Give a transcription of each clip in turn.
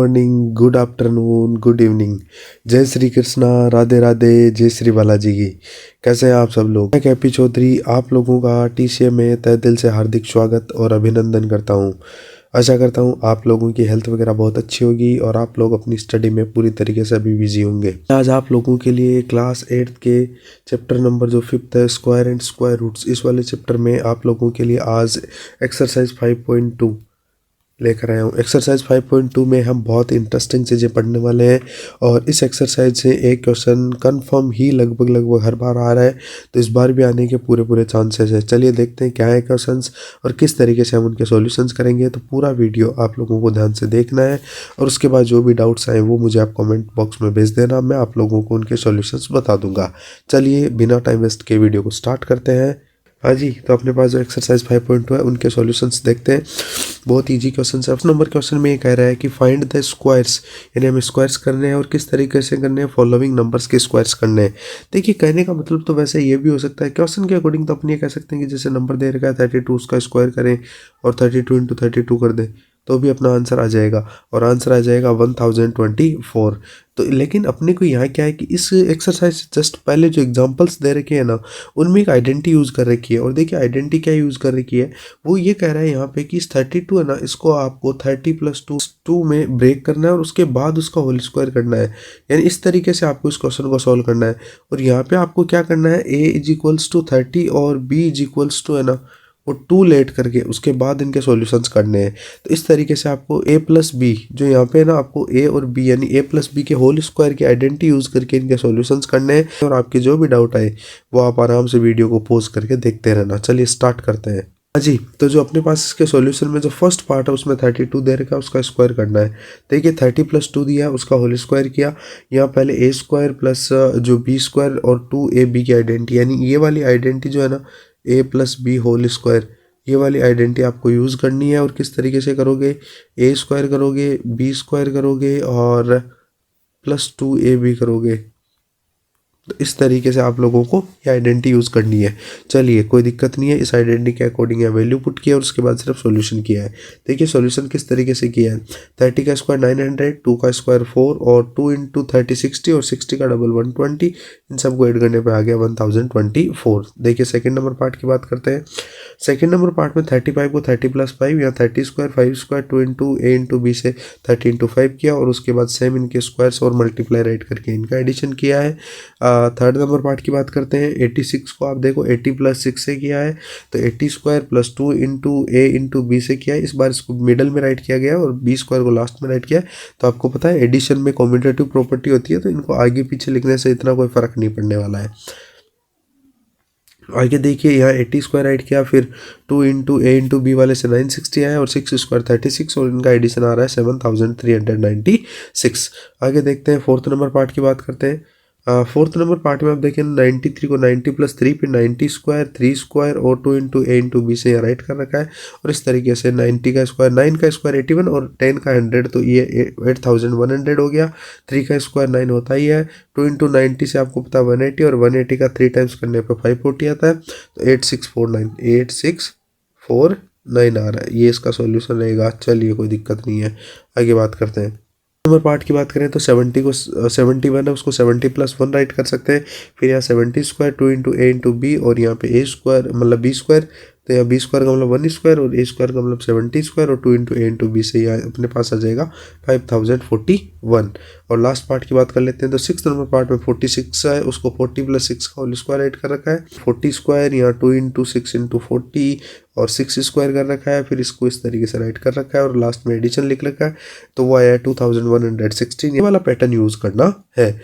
Morning, good afternoon, good evening. जय श्री कृष्णा, राधे राधे, जय श्री बालाजी की। कैसे हैं आप सब लोग? मैं कैपी चौधरी आप लोगों का टीसीए में तहे दिल से हार्दिक स्वागत और अभिनंदन करता हूं। आशा करता हूं आप लोगों की हेल्थ वगैरह बहुत अच्छी होगी और आप लोग अपनी स्टडी में पूरी तरीके से अभी बिजी होंगे। आज आप लोगों के लिए क्लास 8th के चैप्टर नंबर जो 5th है, स्क्वायर एंड स्क्वायर रूट्स, इस वाले चैप्टर में आप लोगों के लिए आज एक्सरसाइज 5.2 लेकर आया हूँ। एक्सरसाइज 5.2 में हम बहुत इंटरेस्टिंग चीज़ें पढ़ने वाले हैं और इस एक्सरसाइज से एक क्वेश्चन कंफर्म ही लगभग हर बार आ रहा है, तो इस बार भी आने के पूरे चांसेस है। चलिए देखते हैं क्या है क्वेश्चंस और किस तरीके से हम उनके सॉल्यूशंस करेंगे। तो पूरा वीडियो आप लोगों को ध्यान से देखना है और उसके बाद जो भी डाउट्स आए वो मुझे आप कॉमेंट बॉक्स में भेज देना, मैं आप लोगों को उनके सॉल्यूशंस बता दूंगा। चलिए बिना टाइम वेस्ट के वीडियो को स्टार्ट करते हैं। हाँ जी, तो अपने पास जो एक्सरसाइज 5.2 है उनके सॉल्यूशंस देखते हैं। बहुत इजी क्वेश्चन है। फर्स्ट नंबर क्वेश्चन में ये कह रहा है कि फाइंड द स्क्वायर्स, यानी हमें स्क्वायर्स करने हैं और किस तरीके से करने हैं, फॉलोइंग नंबर्स के स्क्वायर्स करने हैं। देखिए कहने का मतलब तो वैसे ये भी हो सकता है, क्वेश्चन के अकॉर्डिंग तो अपन ये कह सकते हैं कि जैसे नंबर दे रखा है 32, उसका स्क्वायर करें और 32 इंटू 32 कर दें तो भी अपना आंसर आ जाएगा और आंसर आ जाएगा 1024। तो लेकिन अपने को यहाँ क्या है कि इस एक्सरसाइज से जस्ट पहले जो एग्जांपल्स दे रखे हैं ना, उनमें एक आइडेंटिटी यूज़ कर रखी है। और देखिए आइडेंटिटी क्या यूज़ कर रखी है, वो ये कह रहा है यहाँ पे कि इस 32 है ना, इसको आपको 30 + 2 में ब्रेक करना है और उसके बाद उसका होल स्क्वायर करना है। यानी इस तरीके से आपको इस क्वेश्चन को सॉल्व करना है। और यहाँ पे आपको क्या करना है, a = 30 और b = है ना वो 2 लेट करके उसके बाद इनके सॉल्यूशंस करने हैं। तो इस तरीके से आपको a + b, जो यहाँ पे ना आपको a और b यानी a + b के होल स्क्वायर की आइडेंटिटी यूज़ करके इनके सॉल्यूशंस करने हैं। और आपके जो भी डाउट आए वो आप आराम से वीडियो को पॉज करके देखते रहना। चलिए स्टार्ट करते हैं। हाँ जी, तो जो अपने पास इसके सॉल्यूशन में जो फर्स्ट पार्ट है उसमें 32 दे रखा है, उसका स्क्वायर करना है। देखिए 30 + 2 दिया है, उसका होल स्क्वायर किया। यहाँ पहले a² प्लस जो b² और 2ab की आइडेंटिटी, यानी ये वाली आइडेंटिटी जो है ना a + b होल स्क्वायर, ये वाली आइडेंटिटी आपको यूज़ करनी है। और किस तरीके से करोगे, a² करोगे, b² करोगे और +2ab करोगे। तो इस तरीके से आप लोगों को ये आइडेंटिटी यूज़ करनी है। चलिए कोई दिक्कत नहीं है, इस आइडेंटिटी के अकॉर्डिंग यहाँ वैल्यू पुट किया और उसके बाद सिर्फ सॉल्यूशन किया है। देखिए सॉल्यूशन किस तरीके से किया है, 30 का स्क्वायर 900, 2 का स्क्वायर 4 और 2 × 30 60 और 60 का डबल 120, इन सबको ऐड करने पे आ गया 1024। देखिए सेकेंड नंबर पार्ट की बात करते हैं। सेकेंड नंबर पार्ट में 35 को 30 + 5, यहाँ 30² 5² 2 × a × b से 30 × 5 किया और उसके बाद सेम इनके स्क्वायर्स और मल्टीप्लाई राइट करके इनका एडिशन किया है। थर्ड नंबर पार्ट की बात करते हैं। 86 को आप देखो 80 + 6 से किया है, तो 80² + 2 × a × b से किया है। इस बार इसको मिडल में राइट किया गया और b² को लास्ट में राइट किया है। तो आपको पता है एडिशन में कॉम्यूटेटिव प्रॉपर्टी होती है, तो इनको आगे पीछे लिखने से इतना कोई फर्क नहीं पड़ने वाला है। आगे देखिए यहाँ 80² राइट किया, फिर 2 × a × b वाले से 960 आया और 6² 36 और इनका एडिशन आ रहा है 7396। आगे देखते हैं फोर्थ नंबर पार्ट की बात करते हैं। फोर्थ नंबर पार्ट में आप देखें 93 को 90 + 3 पे 90² 3² और 2 × a × b से यहाँ राइट कर रखा है। और इस तरीके से 90 का स्क्वायर 9 का स्क्वायर 81 और 10 का 100, तो ये 8100 हो गया। 3 का स्क्वायर 9 होता ही है, 2 × 90 से आपको पता 180 और 180 का 3 टाइम्स करने पे 540 आता है, तो 8649 आ रहा है। ये इसका सॉल्यूशन रहेगा। चलिए कोई दिक्कत नहीं है, आगे बात करते हैं। नंबर पार्ट की बात करें तो 70 को 71 है, उसको 70 + 1 राइट कर सकते हैं। फिर यहाँ 70² 2 × a × b और यहाँ पे a² मतलब b², तो यहाँ b² का मतलब 1² और a² का मतलब 70² और 2 × a × b से यहाँ अपने पास आ जाएगा 5041। और लास्ट पार्ट की बात कर लेते हैं। तो सिक्स नंबर पार्ट में 46 है, उसको 40 + 6 का होल स्क्वायर राइट कर रखा है। 40² यहाँ 2 × 6 × 40 और 6² कर रखा है, फिर इसको इस तरीके से राइट कर रखा है और लास्ट में एडिशन लिख रखा है, तो वो आया 2116। ये वाला पैटर्न यूज़ करना है।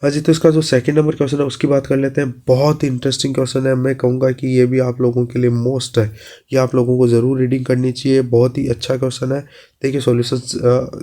हाँ जी, तो इसका जो सेकंड नंबर क्वेश्चन है उसकी बात कर लेते हैं। बहुत ही इंटरेस्टिंग क्वेश्चन है, मैं कहूँगा कि ये भी आप लोगों के लिए मोस्ट है, ये आप लोगों को ज़रूर रीडिंग करनी चाहिए। बहुत ही अच्छा क्वेश्चन है। देखिए सॉल्यूशंस,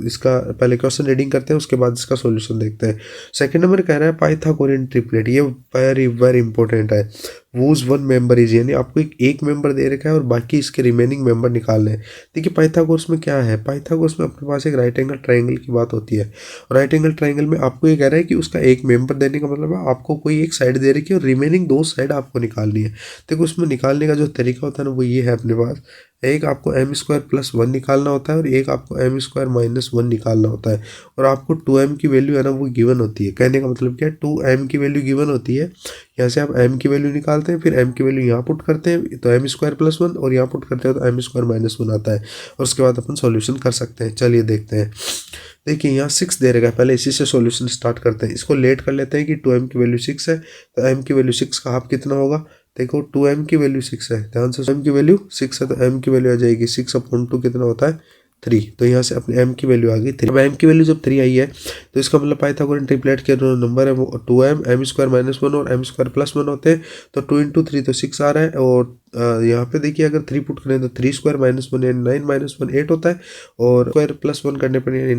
इसका पहले क्वेश्चन रीडिंग करते हैं, उसके बाद इसका सॉल्यूशन देखते हैं। सेकंड नंबर कह रहा है पाइथागोरियन ट्रिपलेट, ये वेरी इंपॉर्टेंट है। वूज वन मेंबर इज, यानी आपको एक मेंबर दे रखा है और बाकी इसके रिमेनिंग मेंबर निकालने हैं। देखिए पाइथागोरस में क्या है, पाइथागोरस में अपने पास एक राइट एंगल ट्राइंगल की बात होती है। राइट एंगल ट्राइंगल में आपको ये कह रहा है कि उसका एक मेंबर देने का मतलब है आपको कोई एक साइड दे रखी है और रिमेनिंग 2 साइड आपको निकालनी है। देखो उसमें निकालने का जो तरीका होता है ना वो ये है अपने पास, एक आपको एम स्क्वायर प्लस 1 निकालना होता है और एक आपको एम स्क्वायर माइनस 1 निकालना होता है। और आपको 2m की वैल्यू है ना वो गिवन होती है। कहने का मतलब क्या है, 2m की वैल्यू गिवन होती है। यहाँ से आप m की वैल्यू निकालते हैं, फिर m की वैल्यू यहाँ पुट करते हैं तो एम स्क्वायर प्लस 1, और यहाँ पुट करते हैं तो एम स्क्वायर माइनस 1 आता है। और उसके बाद अपन सॉल्यूशन कर सकते हैं। चलिए देखते हैं। देखिए यहाँ 6 दे रखा है, पहले इसी से सॉल्यूशन स्टार्ट करते हैं। इसको लेट कर लेते हैं कि 2m की वैल्यू 6 है, तो m की वैल्यू 6 का हाफ कितना होगा। देखो 2m की वैल्यू 6 है, ध्यान से, m की वैल्यू 6 है तो m की वैल्यू आ जाएगी 6/2 कितना होता है 3। तो यहाँ से अपने m की वैल्यू आ गई 3। अब m की वैल्यू जब 3 आई है तो इसका मतलब पाइथागोरन ट्रिपलेट के जो नंबर है वो 2m, m स्क्वायर माइनस 1 और m स्क्वायर प्लस 1 होते हैं। तो 2 इंटू 3 तो 6 आ रहा है। और यहाँ पे देखिए अगर 3 पुट करें तो 3 स्क्वायर माइनस 1 यानी 9 माइनस 1 8 होता है। और स्क्वायर प्लस 1 करने पर यानी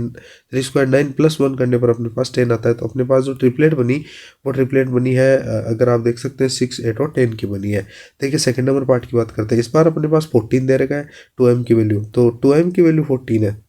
3 स्क्वायर 9 प्लस 1 करने पर अपने पास 10 आता है। तो अपने पास जो ट्रिपलेट बनी वो ट्रिपलेट बनी है, अगर आप देख सकते हैं 6, 8 और 10 की बनी है। देखिए सेकंड नंबर पार्ट की बात करते हैं। इस बार अपने पास 14 दे रखा है 2m की वैल्यू, तो 2m की वैल्यू 14 है।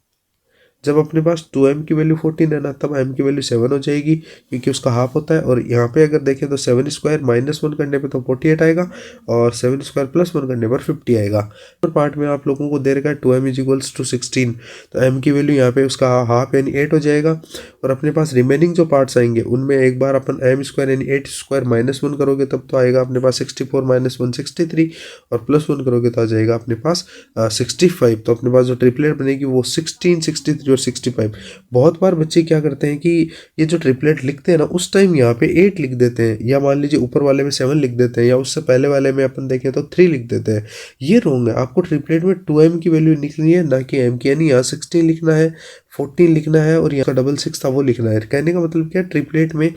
जब अपने पास 2m की वैल्यू 14 है ना, तब m की वैल्यू 7 हो जाएगी क्योंकि उसका हाफ होता है। और यहाँ पे अगर देखें तो 7 स्क्वायर माइनस 1 करने पे तो 48 आएगा और 7 स्क्वायर प्लस 1 करने पर 50 आएगा। और पार्ट में आप लोगों को दे रखा है 2m इज इक्वल्स टू 16, तो m की वैल्यू यहाँ पे उसका हाफ यानी 8 हो जाएगा। और अपने पास रिमेनिंग जो पार्ट्स आएंगे उनमें एक बार अपन m स्क्वायर यानी 8 स्क्वायर माइनस 1 करोगे तब तो आएगा अपने पास 64 माइनस 1 63, और प्लस 1 करोगे तो आ जाएगा अपने पास 65। तो अपने पास जो ट्रिपलेट बनेगी वो 16, 63 और 65। बहुत बार बच्चे क्या करते हैं कि ये जो ट्रिपलेट लिखते हैं ना उस टाइम यहाँ पे 8 लिख देते हैं, या मान लीजिए ऊपर वाले में 7 लिख देते हैं, या उससे पहले वाले में अपन देखें तो 3 लिख देते हैं। ये रॉन्ग है। आपको ट्रिपलेट में 2m की वैल्यू लिखनी है ना कि m की, यानी यहाँ 16 लिखना है, 14 लिखना है और यहाँ का 6 था वो लिखना है। कहने का मतलब क्या है, ट्रिपलेट में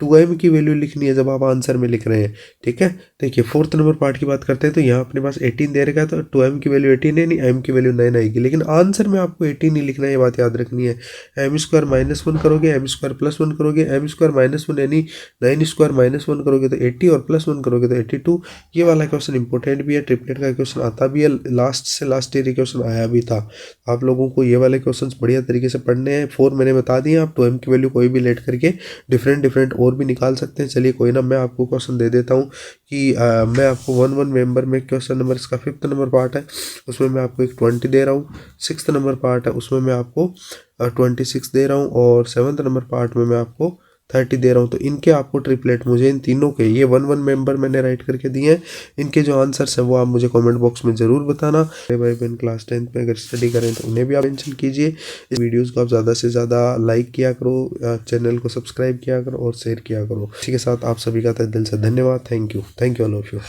2m की वैल्यू लिखनी है जब आप आंसर में लिख रहे हैं। ठीक है, देखिए फोर्थ नंबर पार्ट की बात करते हैं। तो यहाँ अपने पास 18 दे रखा है, तो 2m की वैल्यू 18 है, नहीं m की वैल्यू 9 आएगी। लेकिन आंसर में आपको 18 ही लिखना है, ये बात याद रखनी है। m स्क्वायर माइनस 1 करोगे, m स्क्वायर प्लस 1 करोगे, m स्क्वायर माइनस 1 यानी 9 स्क्वायर माइनस 1 करोगे तो 80 और प्लस 1 करोगे तो 82। ये वाला क्वेश्चन इंपॉर्टेंट भी है, ट्रिपलेट का क्वेश्चन आता भी है, लास्ट से लास्ट ईयर क्वेश्चन आया भी था। आप लोगों को ये वाले क्वेश्चन बढ़िया तरीके से पढ़ने हैं। 4 मैंने बता दिए, आप 2m की वैल्यू कोई भी लेट करके डिफरेंट और भी निकाल सकते हैं। चलिए कोई ना, मैं आपको क्वेश्चन दे देता हूँ कि मैं आपको 1 मेंबर में क्वेश्चन नंबर, इसका 5th नंबर पार्ट है उसमें मैं आपको एक 20 दे रहा हूँ। 6th नंबर पार्ट है उसमें मैं आपको 26 दे रहा हूँ, और 7th नंबर पार्ट में मैं आपको 30 दे रहा हूँ। तो इनके आपको ट्रिपलेट मुझे इन तीनों के, ये 1 मेंबर मैंने राइट करके दिए हैं, इनके जो आंसर्स हैं वो आप मुझे कमेंट बॉक्स में ज़रूर बताना। भाई बहन क्लास 10th में अगर स्टडी करें तो उन्हें भी आप मेंशन कीजिए। इस वीडियोज़ को आप ज़्यादा से ज़्यादा लाइक किया करो, चैनल को सब्सक्राइब किया करो और शेयर किया करो। इसी के साथ आप सभी का तहे दिल से धन्यवाद। Thank you all of you.